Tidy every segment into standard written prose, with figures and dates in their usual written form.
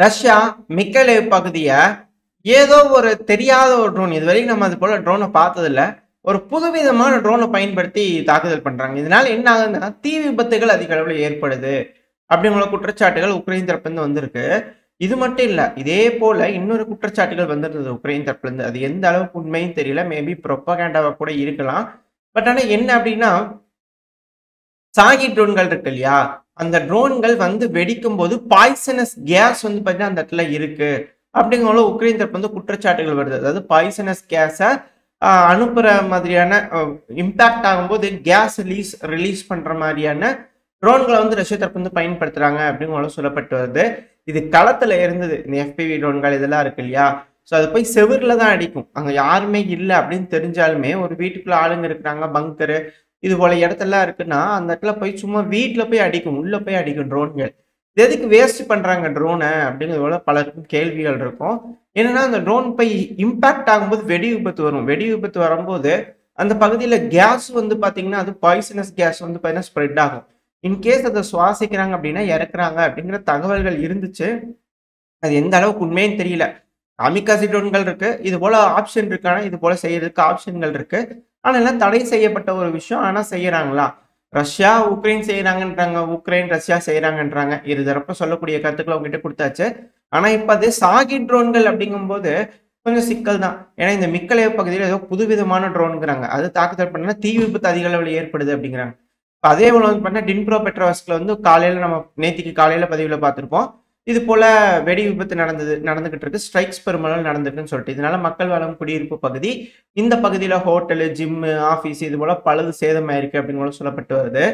Russia மிக்கலேவ் பகுதிய ஏதோ ஒரு தெரியாத ஒரு ட்ரோன் இதுவரைக்கும் நம்ம அது போல ட்ரோனை பார்த்ததில்ல. ஒரு புதுவிதமான ட்ரோனை பயன்படுத்தி தாக்குதல் பண்றாங்க. இதனால என்ன ஆகுதுன்னா, தீ விபத்துகள் அதிக அளவுல ஏற்படுது. அப்படிங்கிற குற்றச்சாட்டுகள் உக்ரைன் தரப்புலருந்து வந்திருக்கு. இது மட்டும் இல்ல. இதே போல இன்னொரு குற்றச்சாட்டுகள் வந்திருந்தது உக்ரைன் தரப்புலருந்து. அது எந்த அளவுக்கு உண்மைன்னு தெரியல. மேபி புரொபகேண்டாவா கூட இருக்கலாம். பட் ஆனா என்ன அப்படின்னா, சாகி ட்ரோன்கள் இருக்கு இல்லையா? அந்த ட்ரோன்கள் வந்து வெடிக்கும்போது பாய்சனஸ் கேஸ் வந்து பார்த்தீங்கன்னா, அந்த இடத்துல இருக்கு. அப்படிங்கிற உக்ரைன் தரப்பு வந்து குற்றச்சாட்டுகள் வருது. அதாவது பாய்சனஸ் கேஸ அனுப்புற மாதிரியான இம்பாக்ட் ஆகும்போது கேஸ் ரிலீஸ் பண்ற மாரியான ட்ரோன்கள வந்து ரஷ்யா தரப்பு வந்து பயன்படுத்துறாங்க அப்படிங்கிற சொல்லப்பட்டு வருது. இது களத்துல இருந்தது. இந்த FPV ட்ரோன்கள் இதெல்லாம் இருக்கு இல்லையா? ஸோ அது போய் செவுருல தான் அடிக்கும். அங்க யாருமே இல்ல அப்படின்னு தெரிஞ்சாலுமே, ஒரு வீட்டுக்குள்ள ஆளுங்க இருக்கிறாங்க, பங்கரு இது போல இடத்தெல்லாம் இருக்குன்னா, அந்த இடத்துல போய் சும்மா வீட்ல போய் அடிக்கும். உள்ள போய் அடிக்கும் ட்ரோன்கள். இது எதுக்கு வேஸ்ட் பண்றாங்க ட்ரோன? அப்படிங்கிறது போல பலருக்கும் கேள்விகள் இருக்கும். என்னன்னா, அந்த ட்ரோன் போய் இம்பாக்ட் ஆகும்போது வெடி விபத்து வரும். வெடி விபத்து வரும்போது, அந்த பகுதியில கேஸ் வந்து பார்த்தீங்கன்னா, அது பாய்சனஸ் கேஸ் வந்து பார்த்தீங்கன்னா ஸ்ப்ரெட் ஆகும். இன்கேஸ் அத சுவாசிக்கிறாங்க அப்படின்னா இறக்குறாங்க அப்படிங்கிற தகவல்கள் இருந்துச்சு. அது எந்த அளவுக்கு உண்மைன்னு தெரியல. காமிக்காசி ட்ரோன்கள் இருக்கு. இது போல ஆப்ஷன் இருக்கு. ஆனா, இது போல செய்யறதுக்கு ஆப்ஷன்கள் இருக்கு. ஆனா, எல்லாம் தடை செய்யப்பட்ட ஒரு விஷயம். ஆனா செய்யறாங்களா? ரஷ்யா, உக்ரைன் செய்றாங்கன்றாங்க. உக்ரைன், ரஷ்யா செய்றாங்கன்றாங்க. இருதரப்பும் சொல்லக்கூடிய கருத்துக்கள உங்ககிட்ட குடுத்தாச்சு. ஆனா, இப்ப அது சாகி ட்ரோன்கள் அப்படிங்கும்போது கொஞ்சம் சிக்கல் தான். ஏன்னா, இந்த மிக்கலேவ் பகுதியில ஏதோ புதுவிதமான ட்ரோன்ங்கிறாங்க. அது தாக்குதல் பண்ணா தீ விபத்து அதிக அளவுல ஏற்படுது அப்படிங்கிறாங்க. இப்ப அதே போல வந்து பார்த்தீங்கன்னா, டின்ப்ரோ பெட்ரோவ்ஸ்க்ல வந்து காலையில நம்ம நேத்திக்கு காலையில பதிவுல பார்த்திருப்போம். இது போல வெடி விபத்து நடந்துகிட்டு இருக்கு. ஸ்ட்ரைக்ஸ் பெருமளவு நடந்திருக்குன்னு சொல்லிட்டு. இதனால மக்கள் வாழும் குடியிருப்பு பகுதி, இந்த பகுதியில ஹோட்டலு, ஜிம்மு, ஆபீஸ் இது போல பலது சேதமாயிருக்கு அப்படின்னு கூட சொல்லப்பட்டு வருது.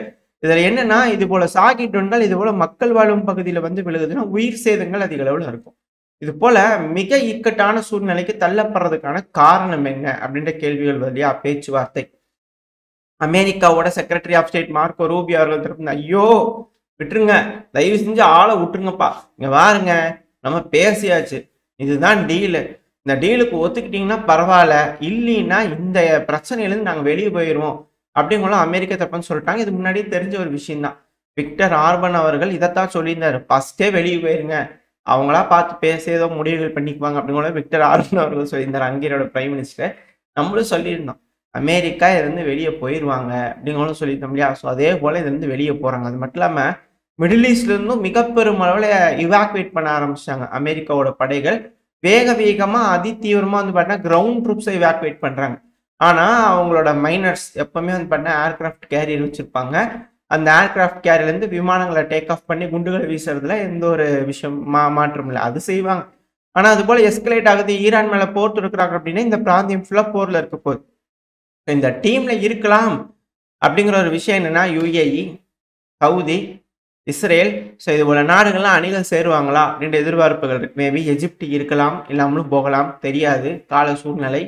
இதுல என்னன்னா, இது போல சாகி ட்ரோன்கள் இது போல மக்கள் வாழும் பகுதியில வந்து விழுகுதுன்னா, உயிர் சேதங்கள் அதிக அளவுல இருக்கும். இது போல மிக இக்கட்டான சூழ்நிலைக்கு தள்ளப்படுறதுக்கான காரணம் என்ன? அப்படின்ற கேள்விகள் வருது இல்லையா? பேச்சுவார்த்தை. அமெரிக்காவோட secretary of state Marco Rubio அவர்கள் தரப்புல, ஐயோ! விட்டுருங்க. தயவு செஞ்சு ஆள விட்டுருங்கப்பா. இங்க பாருங்க. நம்ம பேசியாச்சு. இதுதான் டீலு. இந்த டீலுக்கு ஒத்துக்கிட்டீங்கன்னா பரவால்ல. இல்லீன்னா இந்த பிரச்சனையிலருந்து நாங்க வெளிய போயிருவோம். அப்படிங்கலாம் அமெரிக்க தரப்புன்னு சொல்லிட்டாங்க. இது முன்னாடியே தெரிஞ்ச ஒரு விஷயம் தான். விக்டர் ஆர்பன் அவர்கள் இதத்தான் சொல்லியிருந்தாரு. ஃபர்ஸ்ட்டே வெளிய போயிருங்க. அவங்களா பார்த்து பேசி ஏதோ முடிவுகள் பண்ணிக்குவாங்க அப்படிங்கூட விக்டர் ஆர்பன் அவர்கள் சொல்லியிருந்தாரு. ஹங்கேரியோட பிரைம் மினிஸ்டர். நம்மளும் சொல்லியிருந்தோம். அமெரிக்கா இதுலருந்து வெளிய போயிருவாங்க அப்படிங்கறதும் சொல்லியிருந்தோம் இல்லையா? ஸோ அதே போல இதுலருந்து வெளிய போறாங்க. அது மட்டும் இல்லாம மிடில் ஈஸ்ட்ல இருந்தும் மிக பெருமளவுல இவாக்குவேட் பண்ண ஆரம்பிச்சுட்டாங்க அமெரிக்காவோட படைகள். வேக வேகமா அதிதீவிரமா வந்து பார்த்தீங்கன்னா, கிரவுண்ட் ட்ரூப்ஸ இவாக்குவேட் பண்றாங்க. ஆனா, அவங்களோட மைனர்ஸ் எப்பவுமே வந்து பார்த்தீங்கன்னா, ஏர்கிராஃப்ட் கேரியர் வச்சிருப்பாங்க. அந்த ஏர்கிராஃப்ட் கேரியர்லேருந்து விமானங்கள டேக் ஆஃப் பண்ணி குண்டுகள வீசுறதுல எந்த ஒரு விஷயம் மாற்றம் இல்ல. அது செய்வாங்க. ஆனா, அது போல எஸ்கலேட் ஆகுது. ஈரான் மேல போர் தொடுக்குறாங்க அப்படின்னா, இந்த பிராந்தியம் ஃபுல்லா போர்ல இருக்க போகுது. இந்த டீம்ல இருக்கலாம் அப்படிங்கிற ஒரு விஷயம் என்னன்னா, UAE, சவுதி, இஸ்ரேல் ஸோ இது போல நாடுகள்லாம் அணிகள் சேருவாங்களா அப்படின்ற எதிர்பார்ப்புகள் இருக்கு. மேபி எஜிப்ட் இருக்கலாம், இல்லாமலும் போகலாம். தெரியாது. கால சூழ்நிலை.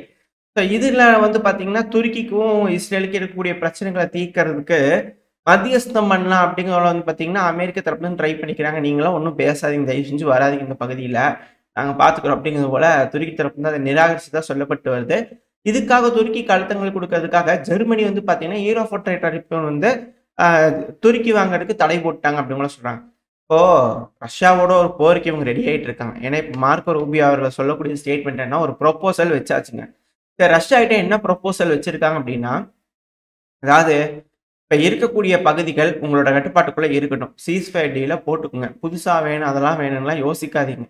ஸோ இதுல வந்து பார்த்தீங்கன்னா, துருக்கிக்கும் இஸ்ரேலுக்கும் இருக்கக்கூடிய பிரச்சனைகள தீர்க்கறதுக்கு மத்தியஸ்தம் பண்ணலாம் அப்படிங்கிறத வந்து பார்த்தீங்கன்னா, அமெரிக்க தரப்புலருந்து ட்ரை பண்ணிக்கிறாங்க. நீங்கலாம் ஒண்ணும் பேசாதீங்க. தயவு செஞ்சு வராதீங்க இந்த பகுதியில. நாங்க பார்த்துக்கிறோம் அப்படிங்கிறது போல துருக்கி தரப்பு வந்து அத நிராகரிச்சதா சொல்லப்பட்டு வருது. இதுக்காக துருக்கிக்கு அழுத்தங்கள் குடுக்கறதுக்காக ஜெர்மனி வந்து பார்த்தீங்கன்னா, ஈரோஃபோர் டரிஃப் வந்து அ துருக்கி வாங்குறதுக்கு தடை போட்டுட்டாங்க அப்படின்னு கூட சொல்றாங்க. இப்போ ரஷ்யாவோட ஒரு போருக்கு இவங்க ரெடி ஆயிட்டு இருக்காங்க. ஏன்னா, இப்ப மார்க்கோ ரூபியோ அவர்கள் சொல்லக்கூடிய ஸ்டேட்மெண்ட் என்ன ஒரு ப்ரொபோசல் வச்சாச்சுங்க. சரி ரஷ்யா கிட்ட என்ன ப்ரொபோசல் வச்சிருக்காங்க அப்படின்னா, அதாவது இப்ப இருக்கக்கூடிய பகுதிகள் உங்களோட கட்டுப்பாட்டுக்குள்ள இருக்கட்டும். சீஸ்ஃபயர் டீல போட்டுக்குங்க. புதுசா வேணும் அதெல்லாம் வேணும்லாம் யோசிக்காதீங்க.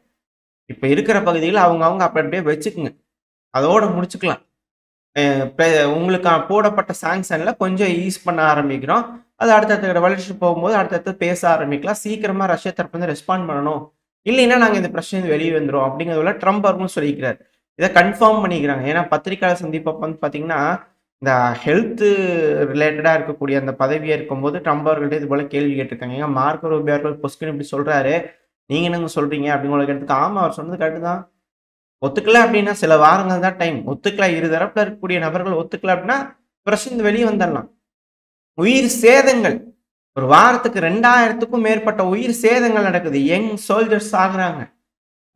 இப்ப இருக்கிற பகுதிகள அவங்க அப்படி அப்படியே வச்சுக்குங்க. அதோட முடிச்சுக்கலாம். அ பெ உங்களுக்கு போடப்பட்ட சாங்ஷன்ல கொஞ்சம் ஈஸ் பண்ண ஆரம்பிக்கிறோம். அது அடுத்தடுத்த வளர்ச்சி போகும்போது அடுத்தடுத்து பேச ஆரம்பிக்கலாம். சீக்கிரமா ரஷ்யா தரப்பு வந்து ரெஸ்பாண்ட் பண்ணணும். இல்லைன்னா நாங்க இந்த பிரச்சனையிலிருந்து வெளிய வந்துருவோம் அப்படிங்கிறதுல ட்ரம்ப் அவர்களும் சொல்லியிருக்கிறார். இத கன்ஃபார்ம் பண்ணிக்கிறாங்க. ஏன்னா பத்திரிக்கையாளர் சந்திப்பப்ப வந்து பார்த்தீங்கன்னா, இந்த ஹெல்த் ரிலேட்டடா இருக்கக்கூடிய அந்த பதவியா இருக்கும்போது ட்ரம்ப் அவர்கள்ட்ட இது போல கேள்வி கேட்டிருக்காங்க. ஏங்க மார்க்கோ ரூபியோ அவர்கள் பொஸ்குன்னு இப்படி சொல்றாரு. நீங்க என்னங்க சொல்றீங்க? அப்படிங்கிற கேட்டதுக்கு ஆமா அவர் சொன்னது கரெக்ட் தான். ஒத்துக்கல அப்டின்னா, சில வாரங்கள் தான் டைம். ஒத்துக்கல இரு தரப்புல இருக்கக்கூடிய நபர்கள் ஒத்துக்கல அப்டின்னா, பிரச்சனைலருந்து வெளிய வந்துரலாம். உயிர் சேதங்கள். ஒரு வாரத்துக்கு 2000க்கும் மேற்பட்ட உயிர் சேதங்கள் நடக்குது. யங் சோல்ஜர்ஸ் சாகுறாங்க.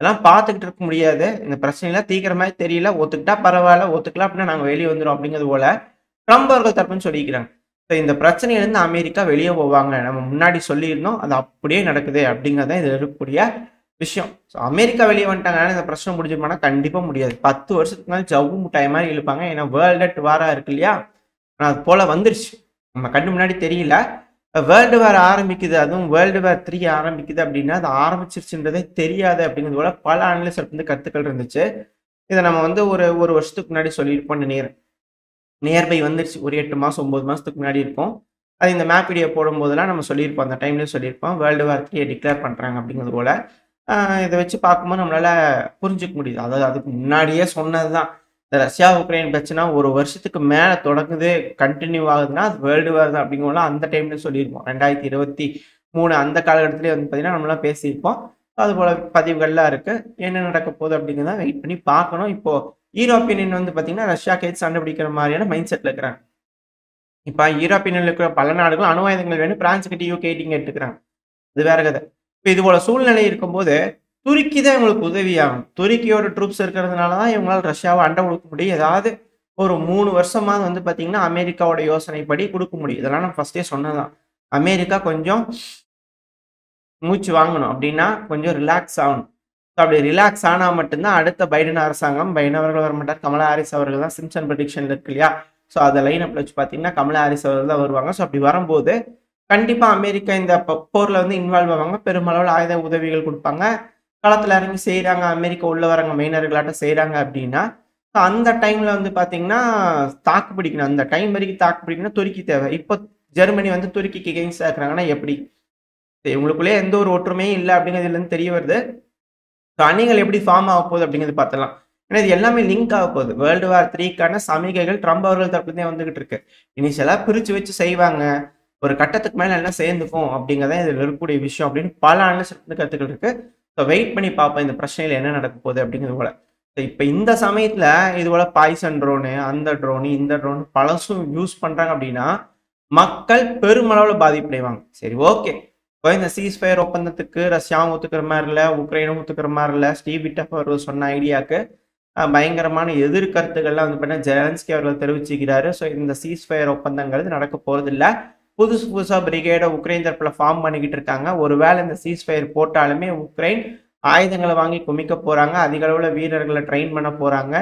இதெல்லாம் பார்த்துக்கிட்டு இருக்க முடியாது. இந்த பிரச்சனைலாம் தீர்க்கிற மாரி தெரியல. ஒத்துக்கிட்டா பரவால்ல. ஒத்துக்கல அப்டின்னா நாங்க வெளிய வந்துருவோம் அப்டிங்கிறது போல, ட்ரம்ப் அவர்கள் தரப்புன்னு சொல்லிக்கிறாங்க. ஸோ இந்த பிரச்சனையிலருந்து அமெரிக்கா வெளிய போவாங்க. நம்ம முன்னாடி சொல்லியிருந்தோம். அது அப்படியே நடக்குது அப்டிங்கிறது தான் இதுல இருக்கக்கூடிய விஷயம். ஸோ அமெரிக்கா வெளியே வந்துட்டாங்கன்னா இந்த பிரச்சனை முடிஞ்சுமானா கண்டிப்பா முடியாது. 10 வருஷத்துக்கு மேல ஜவ்வு முட்டாய் மாதிரி இழுப்பாங்க. ஏன்னா வேர்ல்ட் அட் வாரா இருக்கு இல்லையா? ஆனா அது போல வந்துருச்சு. நம்ம கண்ணு முன்னாடி தெரியல. வேர்ல்டு வார் ஆரம்பிக்குது, அதுவும் வேர்ல்டு வார் 3 ஆரம்பிக்குது அப்படின்னா அது ஆரம்பிச்சிருச்சுன்றதே தெரியாது அப்படிங்கிறது போல பல அனலிஸ்ட் வந்து கருத்துக்கள் இருந்துச்சு. இதை நம்ம வந்து ஒரு ஒரு வருஷத்துக்கு முன்னாடி சொல்லியிருப்போம்னு நினைக்கிறேன். நியர்பை வந்துருச்சு. ஒரு 8 மாசம் 9 மாசத்துக்கு முன்னாடி இருக்கும். அது இந்த மேப் வீடியோ போடும்போதெல்லாம் நம்ம சொல்லியிருப்போம். அந்த டைம்லயே சொல்லியிருப்போம். வேர்ல்டு வார் 3 டிக்ளேர் பண்றாங்க அப்படிங்கிறது போல. இத வச்சு பார்க்கும்போது நம்மளால புரிஞ்சுக்க முடியுது. அதாவது அதுக்கு முன்னாடியே சொன்னதுதான். இந்த ரஷ்யா, உக்ரைன் பிரச்சனை ஒரு வருஷத்துக்கு மேல தொடங்குது, கன்டின்யூ ஆகுதுன்னா, அது வேர்ல்டு வார் தான் அப்படிங்கிறதெல்லாம் அந்த டைம்ல சொல்லியிருப்போம். 2023 அந்த காலகட்டத்திலேயே வந்து பார்த்தீங்கன்னா, நம்மலாம் பேசியிருப்போம். அதுபோல பதிவுகள்லாம் இருக்கு. என்ன நடக்க போகுது அப்படிங்கிறத வெயிட் பண்ணி பார்க்கணும். இப்போ யூரோப்பியன் யூனியன் வந்து பார்த்தீங்கன்னா, ரஷ்யாக்கு எதிர்த்து சண்டை பிடிக்கிற மாதிரியான மைண்ட் செட்ல இருக்கிறாங்க. இப்ப யூரோப்பியன் யூனியன்ல இருக்கிற பல நாடுகளும் அணு ஆயுதங்கள் வேணும். பிரான்ஸ் கிட்ட, யுகே கிட்டயும் கேட்டுக்கிறாங்க. அது வேற கதை. இப்ப இது போல சூழ்நிலை இருக்கும்போது, துருக்கி தான் இவங்களுக்கு உதவியாகும். துருக்கியோட ட்ரூப்ஸ் இருக்கிறதுனால தான் இவங்களால ரஷ்யாவ அண்ட கொடுக்க முடியும். ஏதாவது ஒரு 3 வருஷமாவது வந்து பார்த்தீங்கன்னா, அமெரிக்காவோட யோசனைப்படி குடுக்க முடியும். இதெல்லாம் நான் ஃபர்ஸ்ட்டே சொன்னதுதான். அமெரிக்கா கொஞ்சம் மூச்சு வாங்கணும். அப்படின்னா, கொஞ்சம் ரிலாக்ஸ் ஆகணும். அப்படி ரிலாக்ஸ் ஆனா மட்டும் தான் அடுத்த பைடன் அரசாங்கம், பைடன் அவர்கள் வரமாட்டார். கமலா ஹாரிஸ் அவர்கள் தான் சிம்சன் ப்ரெடிக்ஷன்ல இருக்கு இல்லையா? ஸோ அத லைன் அப்ல வச்சு பார்த்தீங்கன்னா, கமலா ஹாரிஸ் அவர்கள் தான் வருவாங்க. ஸோ அப்படி வரும்போது, கண்டிப்பா அமெரிக்கா இந்த போர்ல வந்து இன்வால்வ் ஆவாங்க. பெருமளவுல ஆயுத உதவிகள் குடுப்பாங்க. களத்துல இறங்கி செய்றாங்க. அமெரிக்கா உள்ள வராங்க மெயினர்களாட்டம் செய்றாங்க அப்படின்னா, அந்த டைம்ல வந்து பார்த்தீங்கன்னா, தாக்கு பிடிக்கணும். அந்த டைம் வரைக்கும் தாக்கு பிடிக்கணும்னா துருக்கி தேவை. இப்போ ஜெர்மனி வந்து துருக்கிக்கு எகெயின்ஸ்டா இருக்கிறாங்கன்னா எப்படி? இவங்களுக்குள்ளேயே எந்த ஒரு ஒற்றுமையும் இல்ல அப்படிங்கிறது இதுலருந்து தெரிய வருது. அணிகள் எப்படி ஃபார்ம் ஆக போகுது அப்படிங்கிறது பார்த்தலாம். ஏன்னா இது எல்லாமே லிங்க் ஆக போகுது. வேர்ல்டு வார் 3க்கான சமிகைகள் ட்ரம்ப் அவர்கள் தரப்புலருந்தே வந்துகிட்டு இருக்கு. இனிஷியலா பிரிச்சு வச்சு செய்வாங்க. ஒரு கட்டத்துக்கு மேல எல்லாம் சேர்ந்துக்கும் அப்படிங்கிறதான் இதுல இருக்கக்கூடிய விஷயம் அப்படின்னு பல அனலிஸ்ட் வந்து கருத்துக்கள் இருக்கு. ஸோ வெயிட் பண்ணி பார்ப்போம் இந்த பிரச்சனையில என்ன நடக்க போகுது அப்படிங்கிறது போல. இப்ப இந்த சமயத்துல இது போல பாய்சன் ட்ரோனு, அந்த ட்ரோனு, இந்த ட்ரோன் பழசும் யூஸ் பண்றாங்க அப்படின்னா, மக்கள் பெருமளவுல பாதிப்படைவாங்க. சரி ஓகே. இப்போ இந்த சீஸ்ஃபயர் ஒப்பந்தத்துக்கு ரஷ்யாவும் ஒத்துக்கிற மாதிரி இல்லை, உக்ரைனும் ஒத்துக்கிற மாதிரி இல்லை. ஸ்டீவ் விட்கோஃப் அவர்கள் சொன்ன ஐடியாவுக்கு பயங்கரமான எதிர்கருத்துக்கள்லாம் வந்து பார்த்தீங்கன்னா ஜெலன்ஸ்கி அவர்கள் தெரிவிச்சுக்கிறாரு. ஸோ இந்த சீஸ்ஃபயர் ஒப்பந்தங்கிறது நடக்க போறது இல்லை. புதுசு புதுசா பிரிகேட உக்ரைன் தரப்புல ஃபார்ம் பண்ணிக்கிட்டு இருக்காங்க. ஒருவேளை இந்த சீஸ்ஃபயர் போட்டாலுமே உக்ரைன் ஆயுதங்களை வாங்கி குமிக்க போறாங்க. அதிக அளவுல வீரர்களை ட்ரெயின் பண்ண போறாங்க.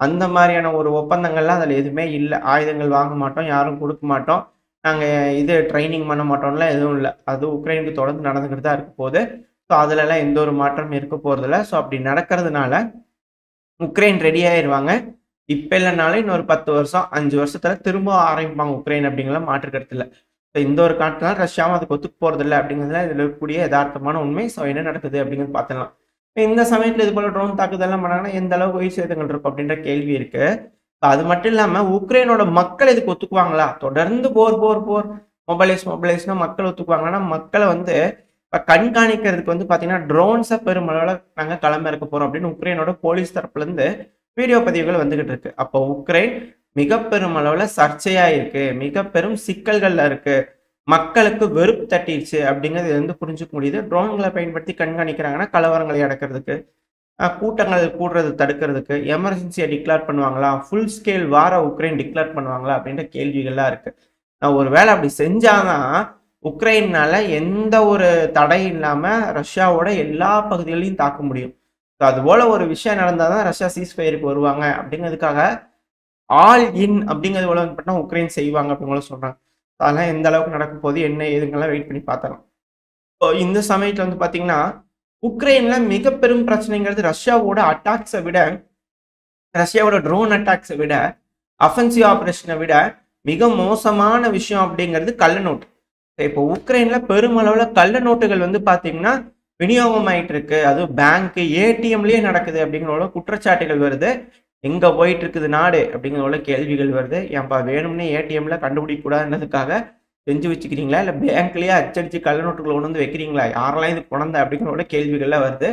அந்த மாதிரியான ஒரு ஒப்பந்தங்கள்லாம் அதில் எதுவுமே இல்லை. ஆயுதங்கள் வாங்க மாட்டோம், யாரும் கொடுக்க மாட்டோம், நாங்க இது ட்ரைனிங் பண்ண மாட்டோம்லாம் எதுவும் இல்லை. அது உக்ரைனுக்கு தொடர்ந்து நடந்துகிட்டு தான் இருக்க போகுது. ஸோ அதுலலாம் எந்த ஒரு மாற்றமும் இருக்க போறதில்ல. ஸோ அப்படி நடக்கிறதுனால உக்ரைன் ரெடி ஆயிருவாங்க. இப்ப இல்லைனாலும் இன்னொரு 10 வருஷம் 5 வருஷத்துல திரும்ப ஆரம்பிப்பாங்க உக்ரைன் அப்படிங்கிற மாற்று கருத்து இல்லை. ஸோ இந்த ஒரு காரணத்தினால ரஷ்யாவும் அதுக்கு ஒத்துக்க போறதில்லை அப்படிங்கிறதுல இதுல இருக்கக்கூடிய யதார்த்தமான உண்மை. ஸோ என்ன நடக்குது அப்படிங்கிறது பார்த்துடலாம். இந்த சமயத்துல இது போல ட்ரோன் தாக்குதல்லாம் பண்ணாங்கன்னா எந்த அளவுக்கு உயிர் சேதங்கள் இருக்கும் அப்படின்ற கேள்வி இருக்கு. அது மட்டும் இல்லாம உக்ரைனோட மக்கள் இதுக்கு ஒத்துக்குவாங்களா? தொடர்ந்து போர் போர் போர் மொபைலைஸ்னா மக்கள் ஒத்துக்குவாங்கன்னா, மக்களை வந்து கண்காணிக்கிறதுக்கு வந்து பாத்தீங்கன்னா ட்ரோன்ஸை பெருமளவுல நாங்க களம் இறக்க போறோம் அப்படின்னு உக்ரைனோட போலீஸ் தரப்புல இருந்து வீடியோ பதிவுகள் வந்துகிட்டு இருக்கு. அப்போ உக்ரைன் மிக பெரும் அளவுல சர்ச்சையா இருக்கு, மிக பெரும் சிக்கல்கள்ல இருக்கு, மக்களுக்கு வெறுப்பு தட்டிடுச்சு அப்படிங்கிறது வந்து புரிஞ்சுக்க முடியுது. ட்ரோன்களை பயன்படுத்தி கண்காணிக்கிறாங்கன்னா கலவரங்களை அடக்கிறதுக்கு, கூட்டங்கள் கூடுறது தடுக்கிறதுக்கு, எமர்ஜென்சியை டிக்ளேர் பண்ணுவாங்களா, ஃபுல் ஸ்கேல் வார உக்ரைன் டிக்ளேர் பண்ணுவாங்களா அப்படின்ற கேள்விகள்லாம் இருக்கு. ஒருவேளை அப்படி செஞ்சாதான் உக்ரைனால எந்த ஒரு தடை இல்லாம ரஷ்யாவோட எல்லா பகுதிகளையும் தாக்க முடியும். அது போல ஒரு விஷயம் நடந்தாதான் ரஷ்யா சீஸ்ஃபயருக்கு வருவாங்க அப்படிங்கிறதுக்காக ஆல் இன் அப்படிங்கிறது போல பண்ணா உக்ரைன் செய்வாங்க அப்படின்னு சொல்றாங்க. அதெல்லாம் எந்த அளவுக்கு நடக்க போகுது என்ன ஏதுங்கெல்லாம் வெயிட் பண்ணி பார்த்தலாம். இந்த சமயத்துல வந்து பாத்தீங்கன்னா உக்ரைன்ல மிக பெரும் பிரச்சனைங்கிறது ரஷ்யாவோட அட்டாக்ஸை விட, ரஷ்யாவோட ட்ரோன் அட்டாக்ஸை விட, அஃபென்சிவ் ஆபரேஷனை விட மிக மோசமான விஷயம் அப்படிங்கிறது கள்ள நோட்டு. இப்போ உக்ரைன்ல பெருமளவுல கள்ள நோட்டுகள் வந்து பாத்தீங்கன்னா விநியோகம் ஆயிட்டு இருக்கு. அதுவும் பேங்க் ஏடிஎம்லயே நடக்குது அப்படிங்கிற குற்றச்சாட்டுகள் வருது. எங்க போயிட்டு இருக்குது நாடு அப்படிங்கிற கேள்விகள் வருது. ஏன்பா வேணும்னே ஏடிஎம்ல கண்டுபிடிக்க கூடாதுன்றதுக்காக செஞ்சு வச்சுக்கிறீங்களா, இல்ல பேங்க்லயே அச்சடிச்சு கள்ள நோட்டுகளை கொண்டு வந்து வைக்கிறீங்களா, யாரெல்லாம் இது கொண்ட அப்படிங்கிற கேள்விகள்லாம் வருது.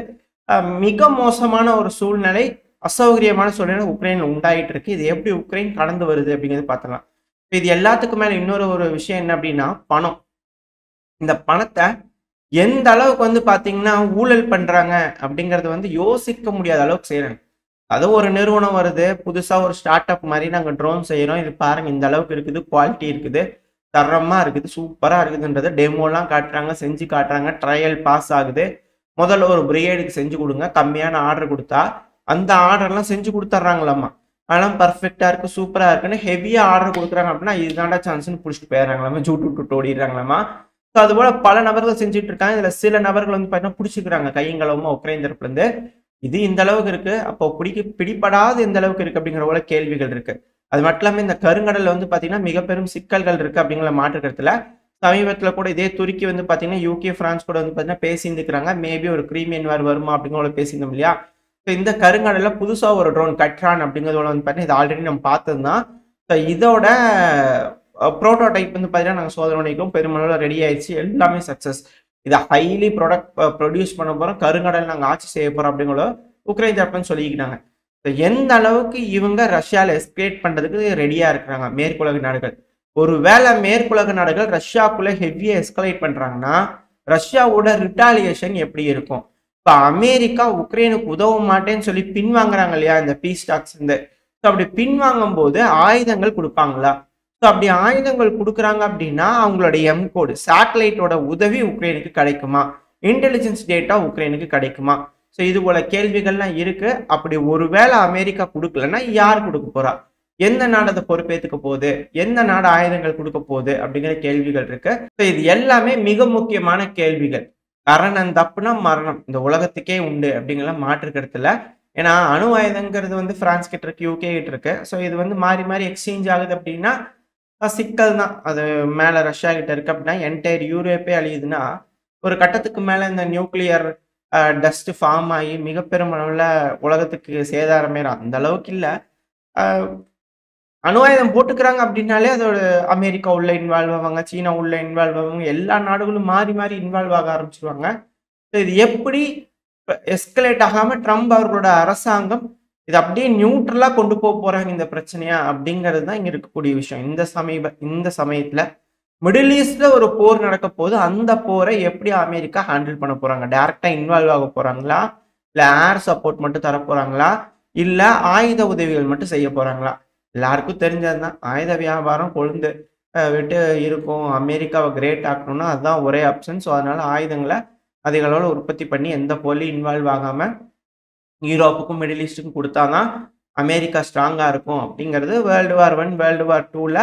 மிக மோசமான ஒரு சூழ்நிலை, அசௌகரியமான சூழ்நிலை உக்ரைன்ல உண்டாயிட்டு இருக்கு. இது எப்படி உக்ரைன் கடந்து வருது அப்படிங்கிறது பார்த்தலாம். இது எல்லாத்துக்கும் மேல இன்னொரு ஒரு விஷயம் என்ன அப்படின்னா பணம். இந்த பணத்தை எந்த அளவுக்கு வந்து பாத்தீங்கன்னா ஊழல் பண்றாங்க அப்படிங்கறது வந்து யோசிக்க முடியாத அளவுக்கு செய்யறாங்க. அது ஒரு நிறுவனம் வருது, புதுசா ஒரு ஸ்டார்ட் அப் மாதிரி நாங்க ட்ரோன் செய்யறோம், இது பாருங்க இந்த அளவுக்கு இருக்குது, குவாலிட்டி இருக்குது, தரமா இருக்குது, சூப்பரா இருக்குதுன்றத டெமோலாம் காட்டுறாங்க, செஞ்சு காட்டுறாங்க, ட்ரையல் பாஸ் ஆகுது, முதல்ல ஒரு பிரிகேடுக்கு செஞ்சு கொடுங்க, கம்மியான ஆர்டர் கொடுத்தா அந்த ஆர்டர்லாம் செஞ்சு கொடுத்துட்றாங்களாமா. அதெல்லாம் பர்ஃபெக்டா இருக்கு, சூப்பரா இருக்குன்னு ஹெவியா ஆர்டர் கொடுக்குறாங்க அப்படின்னா இதுதான்டா சான்ஸ்னு பிடிச்சிட்டு போயிடுறாங்களாமா, ஜூட்டு விட்டு ஓடிடுறாங்களாமா. ஸோ அது போல பல நபர்கள் செஞ்சுட்டு இருக்காங்க. இதுல சில நபர்கள் வந்து பார்த்தீங்கன்னா பிடிச்சிக்கிறாங்க கையங்களவுமா உக்ரைன் தரப்புல இருந்து. இது இந்த அளவுக்கு இருக்கு, அப்போ பிடிபடாத எந்த அளவுக்கு இருக்கு அப்படிங்கிற போல கேள்விகள் இருக்கு. அது மட்டும் இல்லாம இந்த கருங்கடல்ல வந்து பாத்தீங்கன்னா மிக பெரும் சிக்கல்கள் இருக்கு அப்படிங்கிற மாற்றுக்கிறதுல சமீபத்துல கூட இதே துருக்கி வந்து பாத்தீங்கன்னா யூகே பிரான்ஸ் கூட வந்து பாத்தீங்கன்னா பேசியிருந்துக்கிறாங்க. மேபி ஒரு கிரீமியன் வார் வருமா அப்படிங்கிற பேசியிருந்தோம் இல்லையா. இந்த கருங்கடல்ல புதுசா ஒரு ட்ரோன் கட்ரான் அப்படிங்கிறதோட வந்து பாத்தீங்கன்னா இது ஆல்ரெடி நம்ம பார்த்தது தான். இதோட ப்ரோட்டோடைப் வந்து பாத்தீங்கன்னா நாங்கள் சோதனை பண்ணிக்கிறோம், பெருமளவில் ரெடி ஆயிடுச்சு, எல்லாமே சக்சஸ். இதை ஹைலி ப்ரொடியூஸ் பண்ண போறோம், கருங்கடல் நாங்கள் ஆட்சி செய்ய போறோம் அப்படிங்கிற உக்ரைன் தரப்புன்னு சொல்லிக்கிட்டாங்க. எந்த அளவுக்கு இவங்க ரஷ்யால எஸ்கலேட் பண்றதுக்கு ரெடியா இருக்கிறாங்க மேற்குலக நாடுகள். ஒருவேளை மேற்குலக நாடுகள் ரஷ்யாக்குள்ள ஹெவியா எஸ்கலேட் பண்றாங்கன்னா ரஷ்யாவோட ரிட்டாலியேஷன் எப்படி இருக்கும்? இப்ப அமெரிக்கா உக்ரைனுக்கு உதவ மாட்டேன்னு சொல்லி பின்வாங்குறாங்க இல்லையா இந்த பீஸ் டாக்ஸ் இருந்து. அப்படி பின்வாங்கும் போது ஆயுதங்கள் கொடுப்பாங்களா? அப்படி ஆயுதங்கள் கொடுக்குறாங்க அப்படின்னா அவங்களோட எம் கோடு சேட்டலைட்டோட உதவி உக்ரைனுக்கு கிடைக்குமா? இன்டெலிஜென்ஸ் டேட்டா உக்ரைனுக்கு கிடைக்குமா? ஸோ இது போல கேள்விகள்லாம் இருக்கு. அப்படி ஒருவேளை அமெரிக்கா கொடுக்கலன்னா யார் கொடுக்க போறா? எந்த நாடு அதை பொறுப்பேற்றுக்க போகுது? எந்த நாடு ஆயுதங்கள் கொடுக்க போகுது அப்படிங்கிற கேள்விகள் இருக்கு. ஸோ இது எல்லாமே மிக முக்கியமான கேள்விகள். கரணம் தப்புனா மரணம் இந்த உலகத்துக்கே உண்டு அப்படிங்கிற மாற்று கருத்துல. ஏன்னா அணு ஆயுதங்கிறது வந்து பிரான்ஸ் கிட்ட இருக்கு, யூகே கிட்ட இருக்கு. ஸோ இது வந்து மாறி மாறி எக்ஸ்சேஞ்ச் ஆகுது அப்படின்னா சிக்கல் தான். அது மேல ரஷ்யா கிட்ட இருக்கு அப்படின்னா என்டையர் யூரோப்பே அழியுதுன்னா ஒரு கட்டத்துக்கு மேல இந்த நியூக்ளியர் டஸ்ட் ஃபார்ம் ஆகி மிக பெரும் அளவில் உலகத்துக்கு சேதாரமே அந்த அளவுக்கு இல்லை. அணு ஆயுதம் போட்டுக்கிறாங்க அப்படின்னாலே அதோட அமெரிக்கா உள்ள இன்வால்வ் ஆவாங்க, சீனா உள்ள இன்வால்வ் ஆவாங்க, எல்லா நாடுகளும் மாறி மாறி இன்வால்வ் ஆக ஆரம்பிச்சிருவாங்க. இது எப்படி எஸ்கலேட் ஆகாம ட்ரம்ப் அவர்களோட அரசாங்கம் இது அப்படியே நியூட்ரலா கொண்டு போக போறாங்க இந்த பிரச்சனையா அப்படிங்கிறது தான் இங்க இருக்கக்கூடிய விஷயம். இந்த சமயத்துல மிடில் ஈஸ்ட்ல ஒரு போர் நடக்க போது அந்த போரை எப்படி அமெரிக்கா ஹேண்டில் பண்ண போறாங்க? டைரக்டா இன்வால்வ் ஆக போறாங்களா, இல்ல ஏர் சப்போர்ட் மட்டும் தர போறாங்களா, இல்ல ஆயுத உதவிகள் மட்டும் செய்ய போறாங்களா? எல்லாருக்கும் தெரிஞ்சதுதான், ஆயுத வியாபாரம் கொழுந்து விட்டு இருக்கும். அமெரிக்காவை கிரேட் ஆக்கணும்னா அதுதான் ஒரே ஆப்ஷன். ஸோ அதனால ஆயுதங்களை அதிக அளவில் உற்பத்தி பண்ணி எந்த போர்லையும் இன்வால்வ் ஆகாம யூரோப்புக்கும் மிடில் ஈஸ்டுக்கும் கொடுத்தாதான் அமெரிக்கா ஸ்ட்ராங்கா இருக்கும் அப்படிங்கிறது வேர்ல்டு வார் 1 வேர்ல்டு வார் 2ல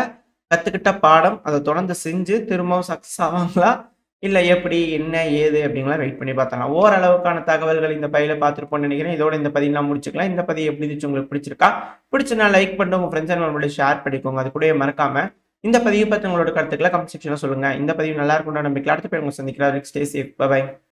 கத்துக்கிட்ட பாடம். அதை தொடர்ந்து செஞ்சு திரும்பவும் சக்சஸ் ஆவாங்களா இல்ல எப்படி என்ன ஏது அப்படிங்களா வெயிட் பண்ணி பார்த்தலாம். ஓரளவுக்கான தகவல்கள் இந்த பையில பார்த்துருப்போம்னு நினைக்கிறேன். இதோட இந்த பதிவு முடிச்சுக்கலாம். இந்த பதிவு எப்படி இருந்துச்சு, உங்களுக்கு பிடிச்சிருக்கா? பிடிச்சா லைக் பண்ணிட்டு உங்க ஃப்ரெண்ட்ஸ் அண்ட் ஷேர் பண்ணிக்கோங்க. அது கூட மறக்காம இந்த பதிவு பத்தி உங்களோட கருத்துக்களை கமெண்ட் செக்ஷன்ல சொல்லுங்க. இந்த பதிவு நல்லா இருக்கும் நம்பிக்கை. அடுத்த பேர் உங்க சந்திக்கிறார். Stay safe. பை.